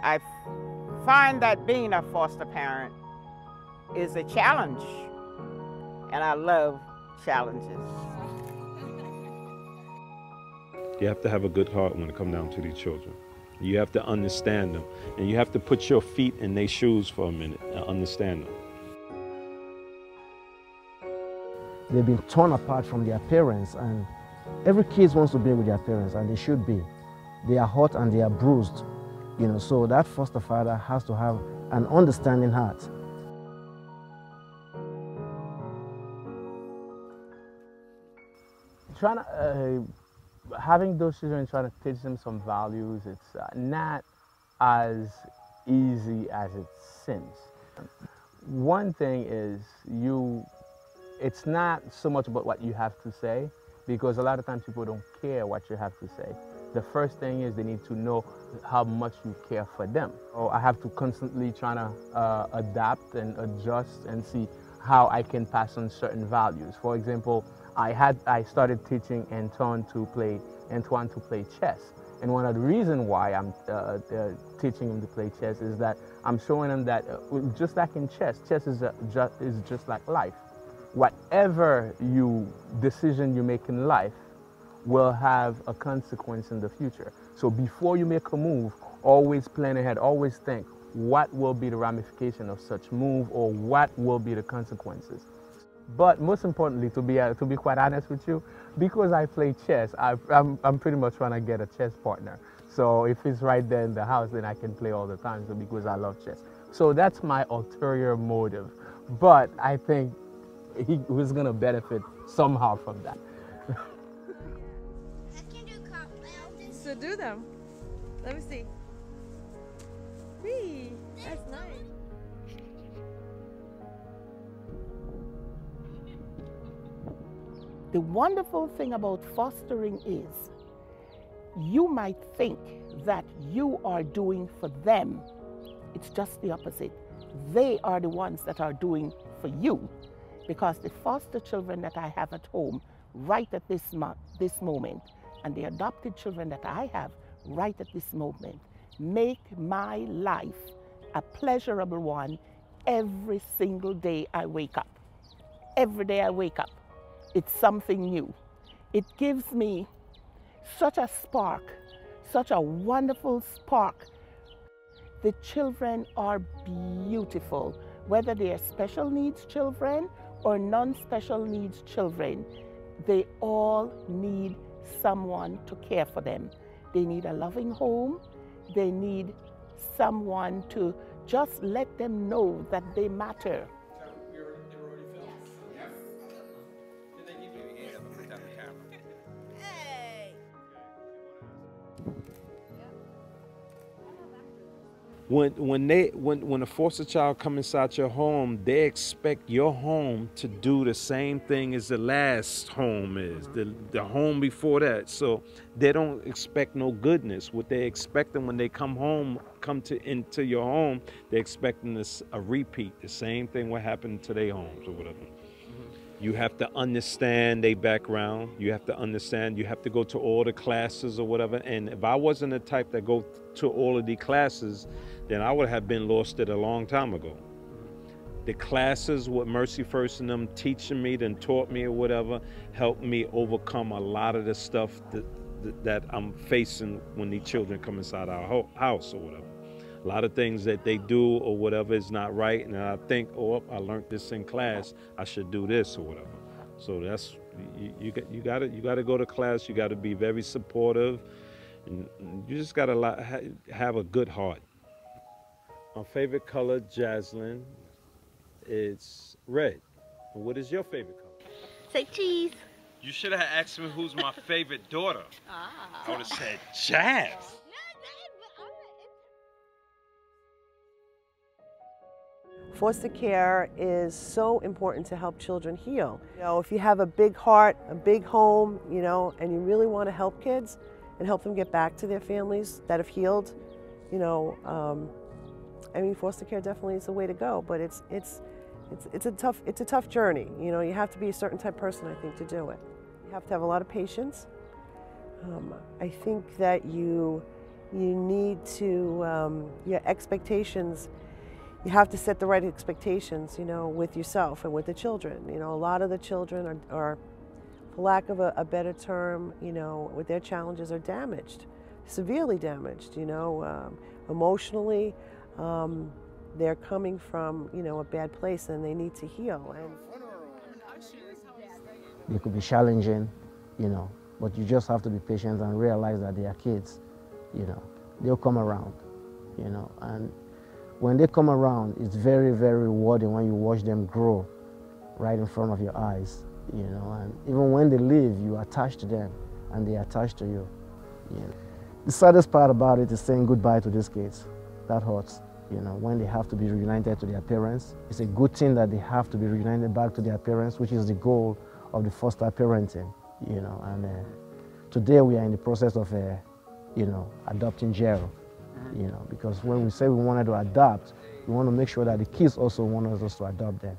I find that being a foster parent is a challenge, and I love challenges. You have to have a good heart when it comes down to these children. You have to understand them, and you have to put your feet in their shoes for a minute and understand them. They've been torn apart from their parents, and every kid wants to be with their parents, and they should be. They are hurt and they are bruised, so that foster father has to have an understanding heart. Having those children, trying to teach them some values, it's not as easy as it seems. One thing is it's not so much about what you have to say, because a lot of times people don't care what you have to say. The first thing is they need to know how much you care for them. I have to constantly try to adapt and adjust and see how I can pass on certain values. For example, I started teaching Antoine to play chess. And one of the reasons why I'm teaching him to play chess is that I'm showing him that just like in chess is just like life. Whatever decision you make in life will have a consequence in the future. So before you make a move, always plan ahead, always think what will be the ramification of such move, or what will be the consequences. But most importantly, to be quite honest with you, because I play chess, I'm pretty much trying to get a chess partner. So if it's right there in the house, then I can play all the time, so because I love chess. So that's my ulterior motive. But I think he was going to benefit somehow from that. So do them. Let me see. Whee! That's nice. The wonderful thing about fostering is you might think that you are doing for them. It's just the opposite. They are the ones that are doing for you, because the foster children that I have at home right at this moment, and the adopted children that I have right at this moment, make my life a pleasurable one every single day I wake up. Every day I wake up, it's something new. It gives me such a spark, such a wonderful spark. The children are beautiful, whether they are special needs children or non-special needs children. They all need someone to care for them. They need a loving home. They need someone to just let them know that they matter. When a foster child comes inside your home, they expect your home to do the same thing as the last home is, the home before that. So they don't expect no goodness. What they expecting when they come home, into your home, they're expecting this a repeat, the same thing what happened to their homes or whatever. You have to understand their background. You have to understand, you have to go to all the classes or whatever. And if I wasn't the type that go to all of the classes, then I would have been lost it a long time ago. The classes with MercyFirst and them teaching me, then taught me or whatever, helped me overcome a lot of the stuff that I'm facing when these children come inside our house or whatever. A lot of things that they do or whatever is not right, and I think, oh, I learned this in class, I should do this or whatever. So that's you got to go to class. You got to be very supportive, and you just got to have a good heart. My favorite color, Jaslyn, is red. And what is your favorite color? Say cheese. You should have asked me who's my favorite daughter. I would have said Jazz. Foster care is so important to help children heal. If you have a big heart, a big home, and you really want to help kids and help them get back to their families that have healed, I mean, foster care definitely is the way to go. But it's a tough journey. You have to be a certain type of person, I think, to do it. You have to have a lot of patience. I think that you You need to, your expectations, you have to set the right expectations, you know, with yourself and with the children. You know, a lot of the children are for lack of a better term, you know, with their challenges are damaged, severely damaged, you know, emotionally. They're coming from, you know, a bad place and they need to heal. And they could be challenging, you know, but you just have to be patient and realize that they are kids, you know. They'll come around, you know, and when they come around, it's very, very rewarding when you watch them grow right in front of your eyes, you know, and even when they leave, you attach to them and they attach to you, you know. The saddest part about it is saying goodbye to these kids. That hurts, you know, when they have to be reunited to their parents. It's a good thing that they have to be reunited back to their parents, which is the goal of the foster parenting, you know, and today we are in the process of, you know, adopting Gerald, you know, because when we say we wanted to adopt, we want to make sure that the kids also want us to adopt them.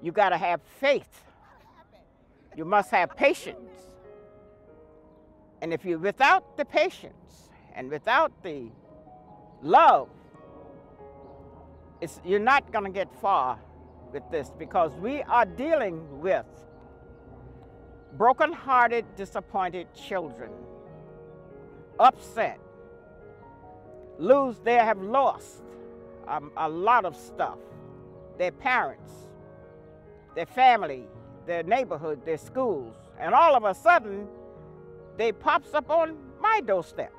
You got to have faith. You must have patience. And if you're without the patience and without the love, you're not going to get far with this, because we are dealing with broken-hearted, disappointed children, upset, they have lost a lot of stuff, their parents, their family, their neighborhood, their schools, and all of a sudden, they pops up on my doorstep.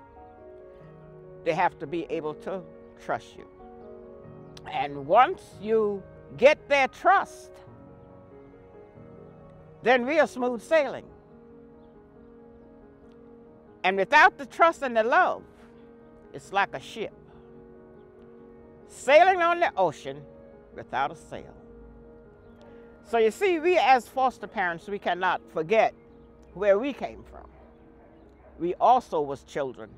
They have to be able to trust you. And once you get their trust, then we are smooth sailing. And without the trust and the love, it's like a ship sailing on the ocean without a sail. So you see, we as foster parents, we cannot forget where we came from. We also was children,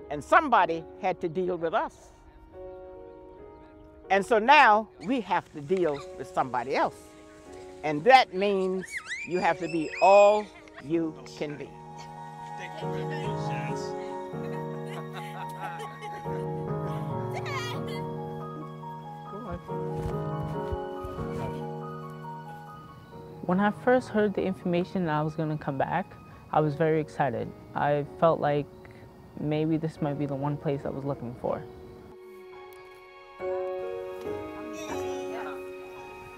and somebody had to deal with us. And so now we have to deal with somebody else. And that means you have to be all you can be. When I first heard the information that I was going to come back, I was very excited. I felt like maybe this might be the one place I was looking for.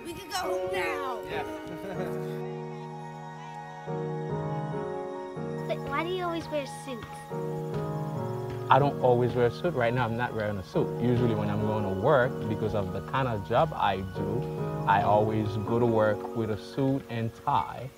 We can go home now. Yeah. But why do you always wear suits? I don't always wear a suit. Right now, I'm not wearing a suit. Usually when I'm going to work, because of the kind of job I do, I always go to work with a suit and tie.